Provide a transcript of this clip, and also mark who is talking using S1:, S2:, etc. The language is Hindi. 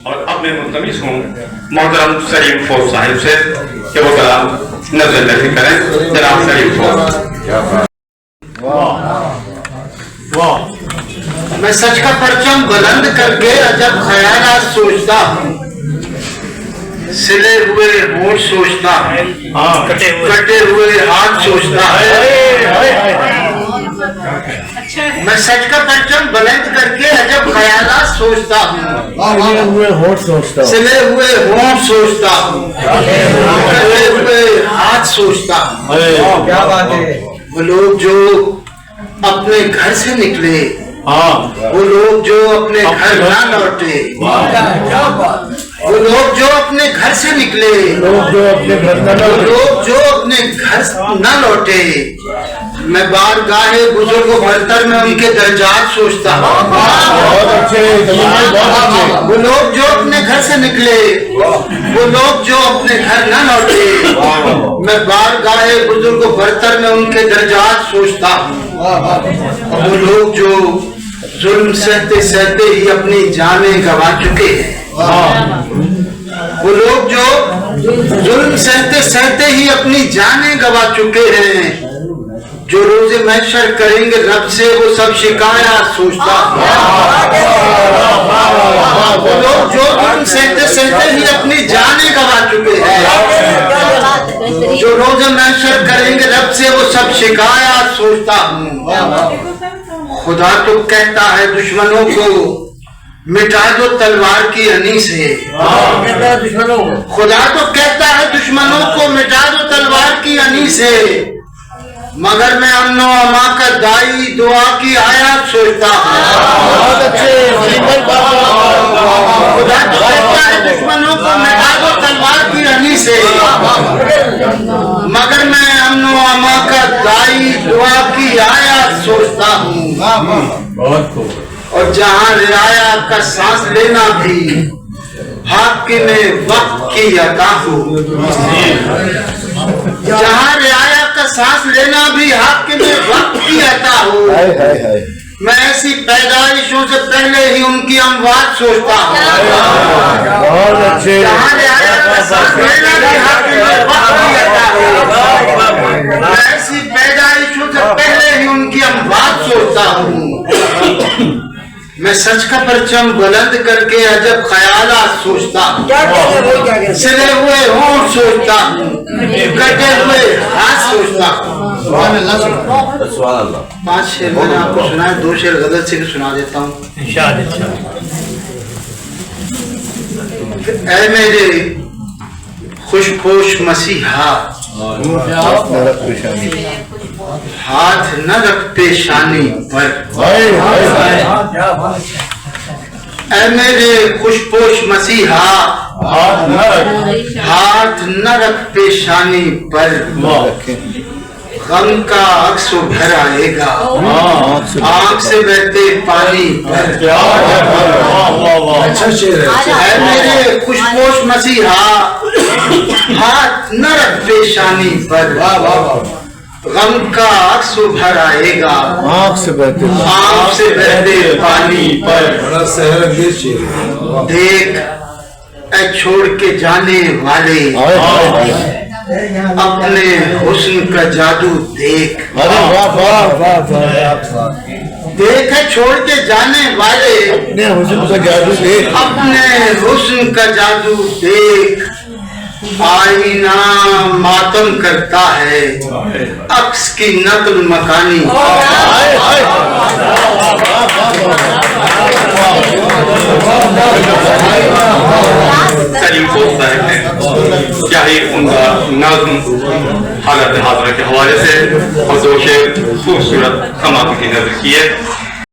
S1: और अपने मुल्तमिस हूँ मोहतरम सलीम फौज साहिब से कि वो कलाम नजर नजर करें। जनाब सलीम फौज।
S2: मैं सच का परचम बुलंद करके अजब ख्यालात सोचता हूँ, सिले हुए होंठ सोचता हूँ, कटे हुए हाथ सोचता हूँ। मैं सच का परचम बुलंद करके अजब ख्यालात सोचता हूँ,
S3: सिले हुए होंठ सोचता हूँ,
S2: सिले हुए होंठ सोचता हूँ, कटे हुए हाथ सोचता हूँ।
S3: क्या बात है।
S2: वो लोग जो अपने घर से निकले, वो लोग जो अपने घर ना लौटे, वो लोग जो अपने घर से निकले,
S3: लोग जो अपने घर न
S2: वो लोग जो अपने घर न लौटे, मैं बार गाहे बुजुर्ग बरतर में उनके दर्जात सोचता हूँ।
S3: बहुत अच्छे, बहुत अच्छे।
S2: वो लोग जो अपने घर से निकले, वो लोग जो अपने घर न लौटे, मैं बार गाहे बुजुर्ग बरतर में उनके दर्जात सोचता हूँ। वो लोग जो जुल्म सहते सहते ही अपनी जानें गंवा चुके हैं, वो लोग जो जुल्म सहते सहते ही अपनी जानें गंवा चुके हैं, जो रोज़े महशर करेंगे रब से वो सब शिकायत सोचता हूँ। वो लोग जो जुल्म सहते सहते ही अपनी जानें गंवा चुके हैं, जो रोज़े महशर करेंगे रब से वो सब शिकायत सोचता हूँ। खुदा तो कहता है दुश्मनों को मिटा दो तलवार की अनी से, खुदा तो कहता है दुश्मनों को मिटा दो तलवार की अनी से, मगर मैं अमनो अमा का दाई दुआ की आयत सोचता हूँ।
S3: बहुत अच्छे।
S2: खुदा तो कहता है दुश्मनों को मिटा दो तलवार की अनी से, मगर मैं अमनो अमा का दाई दुआ की आयत सोचता हूँ।
S3: बहुत खूब।
S2: और जहाँ रियाया का सांस लेना भी हाकिम वक्त की अता हो, जहाँ रियाया का सांस लेना भी हाकिम वक्त की अता हो, मैं ऐसी पैदाइशों से पहले ही उनकी अमवात सोचता हूँ।
S3: बहुत अच्छे।
S2: जहाँ रियाया का सांस लेना भी हाकिम वक्त की अता हो, मैं ऐसी पैदाइशों से पहले ही उनकी अमवात सोचता हूँ। मैं सच का परचम बुलंद करके अजब ख्यालात सोचता हूँ, सिले हुए होंठ सोचता हूँ, कटे हुए हाथ सोचता हूँ। 5 शेर मैंने आपको सुनाया, 2 शेर गजल से भी सुना देता हूँ। ऐ मेरे खुशपोश मसीहा, हाथ न रख पेशानी पर, ऐ मेरे खुशपोश मसीहा, हाथ न रख पेशानी पर, गम का अक्स उभर आएगा आँख से बहते पानी पर। ऐ मेरे खुशपोश मसीहा, हाथ न रख पेशानी पर, गम का अक्स उभर आएगा
S3: आँख से
S2: बहते पानी पर। देख ऐ छोड़ के जाने वाले, अपने हुस्न का जादू देख। देख है छोड़ के जाने वाले,
S3: अपने हुस्न का जादू देख,
S2: अपने हुस्न का जादू देख। आईना मातम करता है अक्स की नकल मकानी।
S1: सलीम फौज साहिब ने क्या ही उनका नाज़्म हालत हाज़िरा के हवाले से और 2 शेर खूबसूरत समाप्ति की नजर की है।